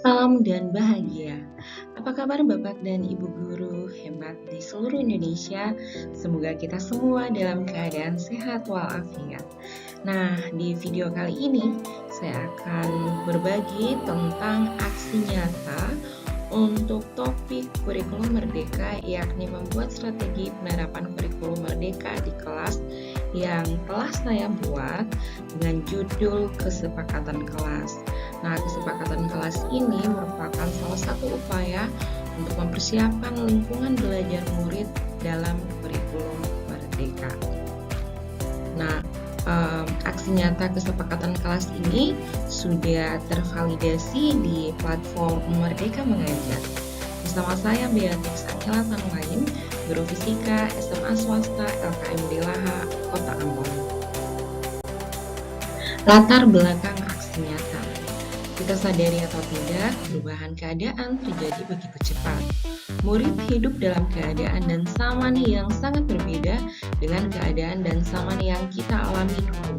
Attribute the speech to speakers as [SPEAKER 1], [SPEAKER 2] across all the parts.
[SPEAKER 1] Salam dan bahagia. Apa kabar Bapak dan Ibu guru hebat di seluruh Indonesia? Semoga kita semua dalam keadaan sehat walafiat. Nah, di video kali ini saya akan berbagi tentang aksi nyata untuk topik kurikulum merdeka, yakni membuat strategi penerapan kurikulum merdeka di kelas yang telah saya buat dengan judul kesepakatan kelas. Nah, kesepakatan kelas ini merupakan salah satu upaya untuk mempersiapkan lingkungan belajar murid dalam kurikulum merdeka. Nah, aksi nyata kesepakatan kelas ini sudah tervalidasi di platform Merdeka Mengajar. Bersama saya Beatrix Angela Tanwain, Guru Fisika SMA Swasta LKM Delaha, Kota Ambon. Latar belakang aksi nyata. Kita sadari atau tidak, perubahan keadaan terjadi begitu cepat. Murid hidup dalam keadaan dan zaman yang sangat berbeda dengan keadaan dan zaman yang kita alami dulu.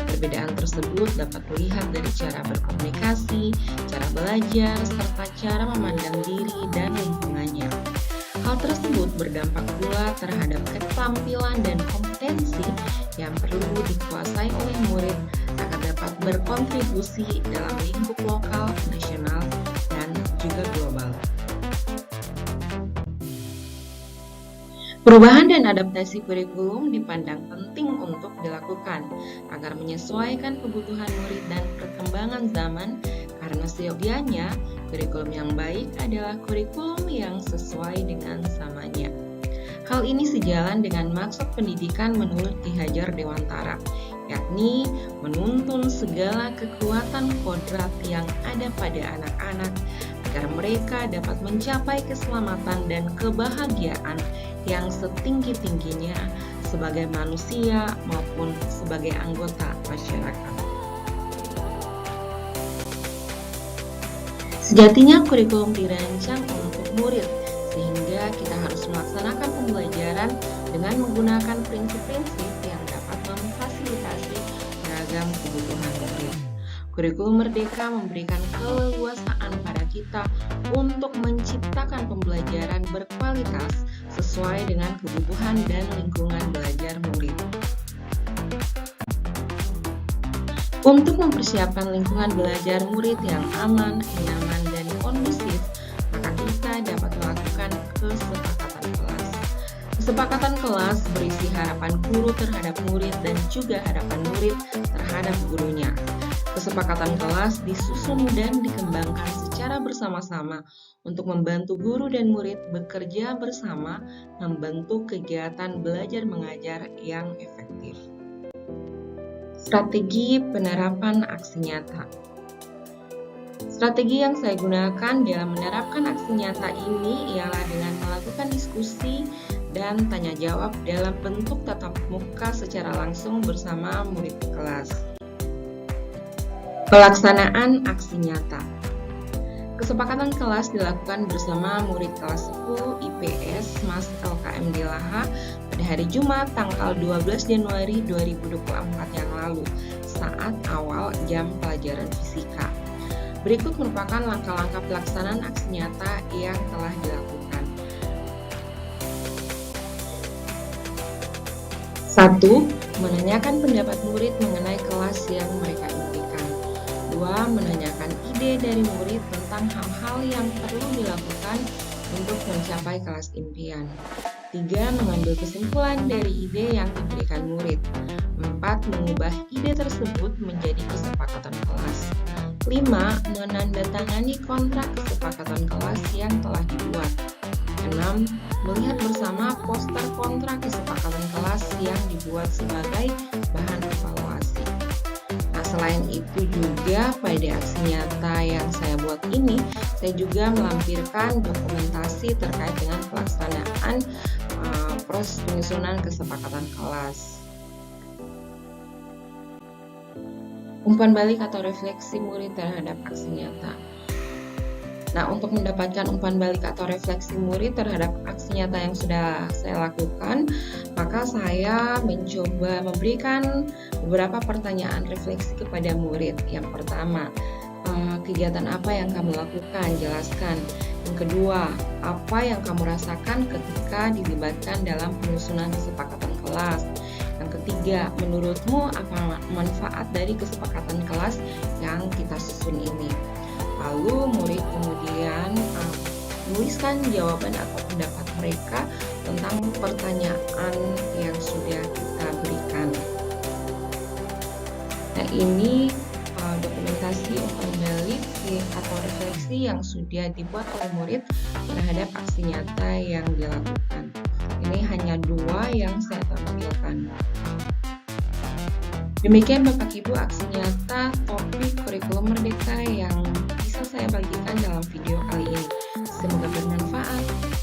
[SPEAKER 1] Perbedaan tersebut dapat dilihat dari cara berkomunikasi, cara belajar, serta cara memandang diri dan lingkungannya. Hal tersebut berdampak pula terhadap keterampilan dan kompetensi yang perlu dikuasai oleh murid agar dapat berkontribusi dalam lingkup lokal, nasional, dan juga global. Perubahan dan adaptasi kurikulum dipandang penting untuk dilakukan agar menyesuaikan kebutuhan murid dan perkembangan zaman, karena seyogianya kurikulum yang baik adalah kurikulum yang sesuai dengan zamannya. Hal ini sejalan dengan maksud pendidikan menurut Ki Hajar Dewantara, yakni menuntun segala kekuatan kodrat yang ada pada anak-anak agar mereka dapat mencapai keselamatan dan kebahagiaan yang setinggi-tingginya sebagai manusia maupun sebagai anggota masyarakat. Sejatinya kurikulum dirancang untuk murid, sehingga kita harus melaksanakan pembelajaran dengan menggunakan prinsip-prinsip yang dapat memfasilitasi beragam kebutuhan murid. Kurikulum merdeka memberikan keleluasaan pada kita untuk menciptakan pembelajaran berkualitas sesuai dengan kebutuhan dan lingkungan belajar murid. Untuk mempersiapkan lingkungan belajar murid yang aman, nyaman, dan kondusif, maka kita dapat melakukan kesepakatan kelas. Kesepakatan kelas berisi harapan guru terhadap murid dan juga harapan murid terhadap gurunya. Kesepakatan kelas disusun dan dikembangkan secara bersama-sama untuk membantu guru dan murid bekerja bersama membentuk kegiatan belajar mengajar yang efektif. Strategi penerapan aksi nyata. Strategi yang saya gunakan dalam menerapkan aksi nyata ini ialah dengan melakukan diskusi dan tanya jawab dalam bentuk tatap muka secara langsung bersama murid kelas. Pelaksanaan aksi nyata. Kesepakatan kelas dilakukan bersama murid kelas 10 IPS Mas LKM Delaha pada hari Jumat tanggal 12 Januari 2024 yang lalu saat awal jam pelajaran fisika. Berikut merupakan langkah-langkah pelaksanaan aksi nyata yang telah dilakukan. 1. Menanyakan pendapat murid mengenai kelas yang mereka impikan. 2. Menanyakan ide dari murid tentang hal-hal yang perlu dilakukan untuk mencapai kelas impian. 3. Mengambil kesimpulan dari ide yang diberikan murid. 4. Mengubah ide tersebut menjadi kesepakatan kelas. 5. Menandatangani kontrak kesepakatan kelas yang telah dibuat. 6. Melihat bersama poster kontrak kesepakatan kelas yang dibuat sebagai bahan evaluasi. Nah, selain itu juga pada aksi nyata yang saya buat ini, saya juga melampirkan dokumentasi terkait dengan pelaksanaan proses penyusunan kesepakatan kelas. Umpan balik atau refleksi murid terhadap aksi nyata. Nah, untuk mendapatkan umpan balik atau refleksi murid terhadap aksi nyata yang sudah saya lakukan, maka saya mencoba memberikan beberapa pertanyaan refleksi kepada murid. Yang pertama, kegiatan apa yang kamu lakukan? Jelaskan. Yang kedua, apa yang kamu rasakan ketika dilibatkan dalam penyusunan kesepakatan kelas? Yang ketiga, menurutmu apa manfaat dari kesepakatan kelas yang kita susun ini? Lalu murid kemudian menuliskan jawaban atau pendapat mereka tentang pertanyaan yang sudah kita berikan. Nah, ini dokumentasi kembali atau refleksi yang sudah dibuat oleh murid terhadap aksi nyata yang dilakukan. Ini hanya 2 yang saya tampilkan. Demikian Bapak Ibu aksi nyata topik kurikulum merdeka yang bisa saya bagikan dalam video kali ini. Semoga bermanfaat.